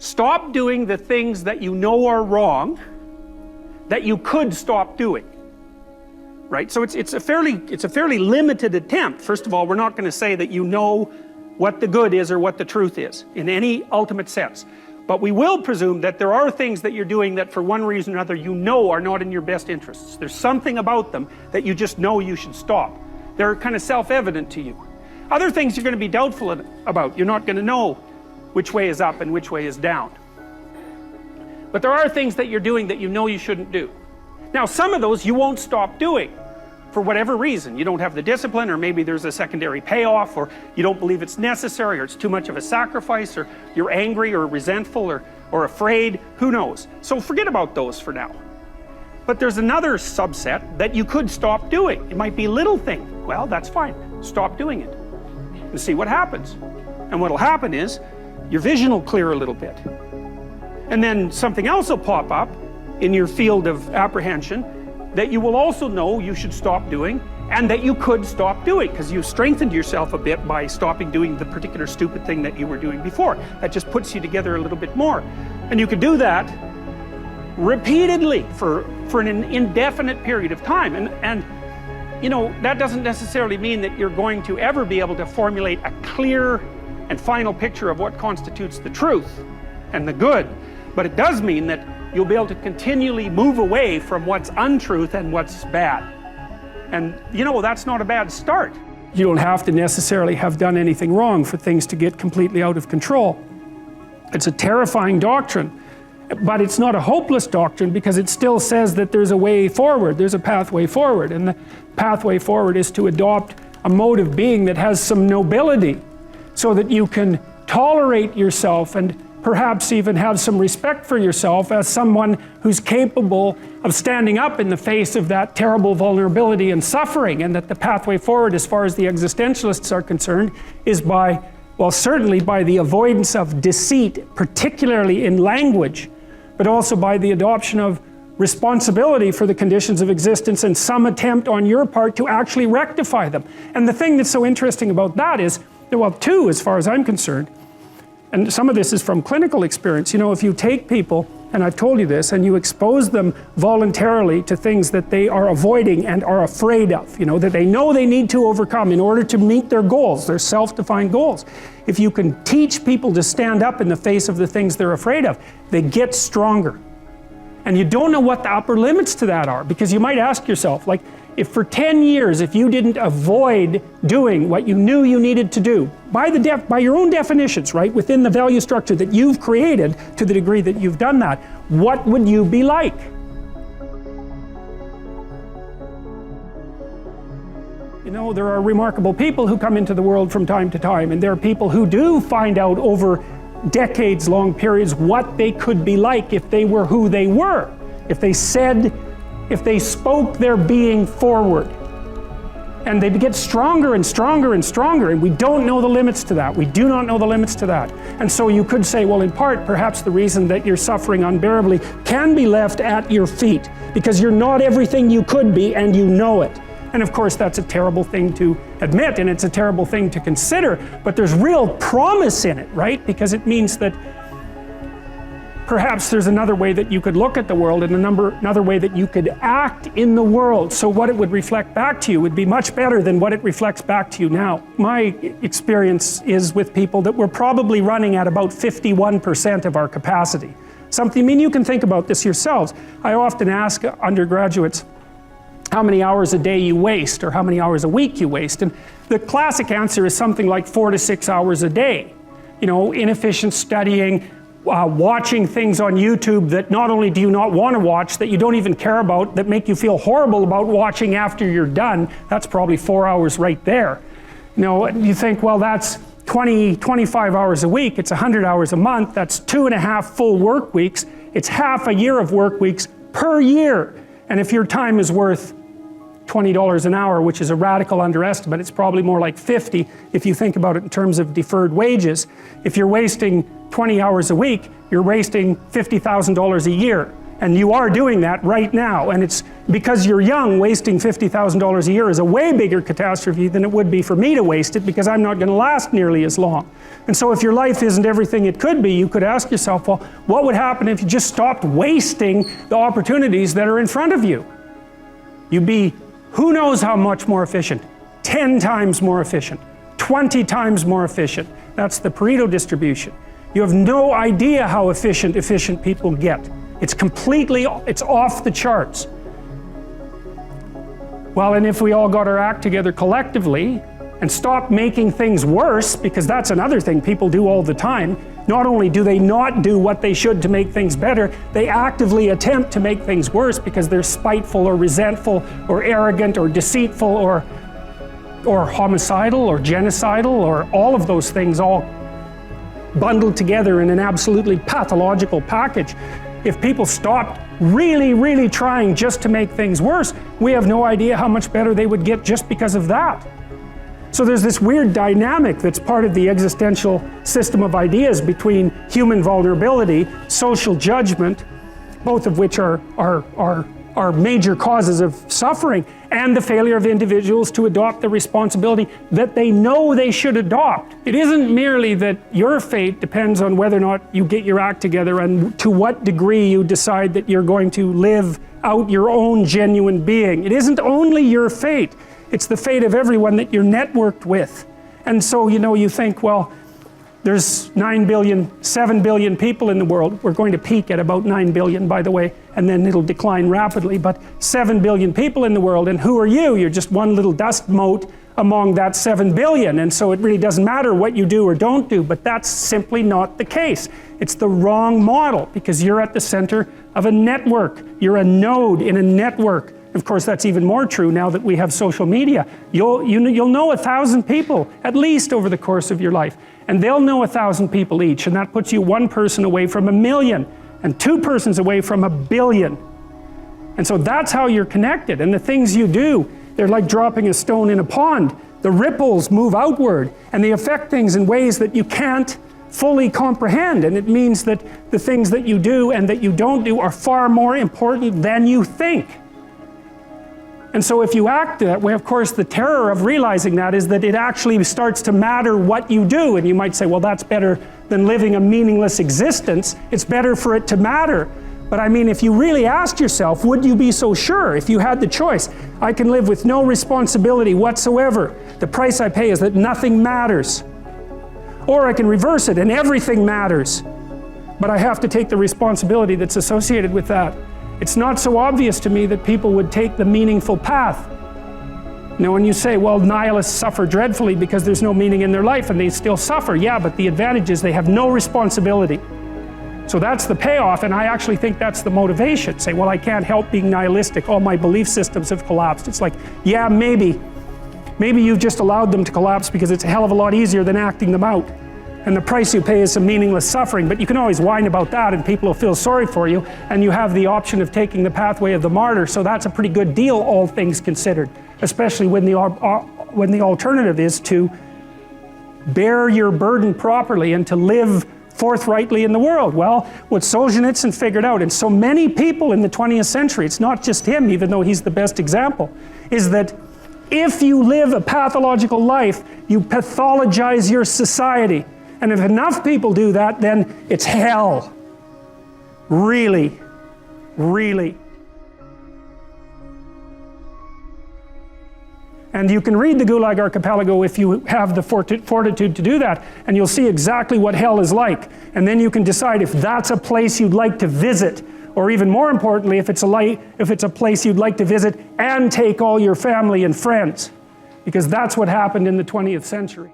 Stop doing the things that you know are wrong that you could stop doing. Right? So it's a fairly limited attempt. First of all, we're not going to say that you know what the good is or what the truth is in any ultimate sense. But we will presume that there are things that you're doing that for one reason or another you know are not in your best interests. There's something about them that you just know you should stop. They're kind of self-evident to you. Other things you're going to be doubtful about. You're not going to know which way is up and which way is down. But there are things that you're doing that you know you shouldn't do. Now some of those you won't stop doing for whatever reason. You don't have the discipline, or maybe there's a secondary payoff, or you don't believe it's necessary, or it's too much of a sacrifice, or you're angry or resentful or afraid, who knows. So forget about those for now. But there's another subset that you could stop doing. It might be a little thing. Well, that's fine. Stop doing it and see what happens. And what'll happen is your vision will clear a little bit. And then something else will pop up in your field of apprehension that you will also know you should stop doing, and that you could stop doing, because you've strengthened yourself a bit by stopping doing the particular stupid thing that you were doing before. That just puts you together a little bit more. And you could do that repeatedly for an indefinite period of time. And you know, that doesn't necessarily mean that you're going to ever be able to formulate a clear and final picture of what constitutes the truth and the good. But it does mean that you'll be able to continually move away from what's untruth and what's bad. And you know, that's not a bad start. You don't have to necessarily have done anything wrong for things to get completely out of control. It's a terrifying doctrine, but it's not a hopeless doctrine, because it still says that there's a way forward, there's a pathway forward, and the pathway forward is to adopt a mode of being that has some nobility, so that you can tolerate yourself and perhaps even have some respect for yourself as someone who's capable of standing up in the face of that terrible vulnerability and suffering, and that the pathway forward, as far as the existentialists are concerned, is by, well, certainly by the avoidance of deceit, particularly in language, but also by the adoption of responsibility for the conditions of existence and some attempt on your part to actually rectify them. And the thing that's so interesting about that is, well, two, as far as I'm concerned, and some of this is from clinical experience. You know, if you take people, and I've told you this, and you expose them voluntarily to things that they are avoiding and are afraid of, you know, that they know they need to overcome in order to meet their goals, their self-defined goals. If you can teach people to stand up in the face of the things they're afraid of, they get stronger. And you don't know what the upper limits to that are, because you might ask yourself, like, if for 10 years, if you didn't avoid doing what you knew you needed to do, by your own definitions, right, within the value structure that you've created, to the degree that you've done that, what would you be like? You know, there are remarkable people who come into the world from time to time, and there are people who do find out over decades-long periods what they could be like if they were who they were, if they spoke their being forward. And they get stronger and stronger and stronger, and we don't know the limits to that. We do not know the limits to that. And so you could say, well, in part, perhaps the reason that you're suffering unbearably can be left at your feet, because you're not everything you could be, and you know it. And of course, that's a terrible thing to admit, and it's a terrible thing to consider, but there's real promise in it, right? Because it means that perhaps there's another way that you could look at the world, and another way that you could act in the world, so what it would reflect back to you would be much better than what it reflects back to you now. My experience is with people that we're probably running at about 51% of our capacity. I mean, you can think about this yourselves. I often ask undergraduates how many hours a day you waste, or how many hours a week you waste, and the classic answer is something like 4 to 6 hours a day. You know, inefficient studying, watching things on YouTube that not only do you not want to watch, that you don't even care about, that make you feel horrible about watching after you're done. That's probably 4 hours right there. You know, you think, well, that's 25 hours a week, it's 100 hours a month, that's 2.5 full work weeks, it's half a year of work weeks per year. And if your time is worth $20 an hour, which is a radical underestimate, it's probably more like 50 if you think about it in terms of deferred wages. If you're wasting 20 hours a week, you're wasting $50,000 a year. And you are doing that right now, and it's because you're young. Wasting $50,000 a year is a way bigger catastrophe than it would be for me to waste it, because I'm not going to last nearly as long. And so if your life isn't everything it could be, you could ask yourself, well, what would happen if you just stopped wasting the opportunities that are in front of you? You'd be who knows how much more efficient. 10 times more efficient. 20 times more efficient. That's the Pareto distribution. You have no idea how efficient people get. It's off the charts. Well, and if we all got our act together collectively and stopped making things worse, because that's another thing people do all the time, not only do they not do what they should to make things better, they actively attempt to make things worse because they're spiteful or resentful or arrogant or deceitful or homicidal or genocidal, or all of those things all bundled together in an absolutely pathological package. If people stopped really, really trying just to make things worse, we have no idea how much better they would get just because of that. So there's this weird dynamic that's part of the existential system of ideas between human vulnerability, social judgment, both of which are major causes of suffering, and the failure of individuals to adopt the responsibility that they know they should adopt. It isn't merely that your fate depends on whether or not you get your act together and to what degree you decide that you're going to live out your own genuine being. It isn't only your fate, it's the fate of everyone that you're networked with. And so, you think, well, there's 7 billion people in the world. We're going to peak at about 9 billion, by the way, and then it'll decline rapidly, but 7 billion people in the world, and who are you? You're just one little dust mote among that 7 billion, and so it really doesn't matter what you do or don't do, but that's simply not the case. It's the wrong model, because you're at the center of a network. You're a node in a network. Of course, that's even more true now that we have social media. You'll know 1,000 people, at least, over the course of your life. And they'll know 1,000 people each, and that puts you one person away from 1 million, and 2 persons away from 1 billion. And so that's how you're connected, and the things you do, they're like dropping a stone in a pond. The ripples move outward, and they affect things in ways that you can't fully comprehend, and it means that the things that you do and that you don't do are far more important than you think. And so if you act that way, of course, the terror of realizing that is that it actually starts to matter what you do. And you might say, well, that's better than living a meaningless existence. It's better for it to matter. But I mean, if you really asked yourself, would you be so sure if you had the choice? I can live with no responsibility whatsoever. The price I pay is that nothing matters. Or I can reverse it and everything matters. But I have to take the responsibility that's associated with that. It's not so obvious to me that people would take the meaningful path. Now, when you say, well, nihilists suffer dreadfully because there's no meaning in their life, and they still suffer, yeah, but the advantage is they have no responsibility. So that's the payoff, and I actually think that's the motivation. Say, well, I can't help being nihilistic, all my belief systems have collapsed. It's like, yeah, maybe you've just allowed them to collapse because it's a hell of a lot easier than acting them out. And the price you pay is some meaningless suffering, but you can always whine about that and people will feel sorry for you, and you have the option of taking the pathway of the martyr, so that's a pretty good deal, all things considered, especially when the alternative is to bear your burden properly and to live forthrightly in the world. Well, what Solzhenitsyn figured out, and so many people in the 20th century, it's not just him, even though he's the best example, is that if you live a pathological life, you pathologize your society. And if enough people do that, then it's hell. Really, really. And you can read the Gulag Archipelago if you have the fortitude to do that, and you'll see exactly what hell is like. And then you can decide if that's a place you'd like to visit, or even more importantly, if it's a place you'd like to visit and take all your family and friends. Because that's what happened in the 20th century.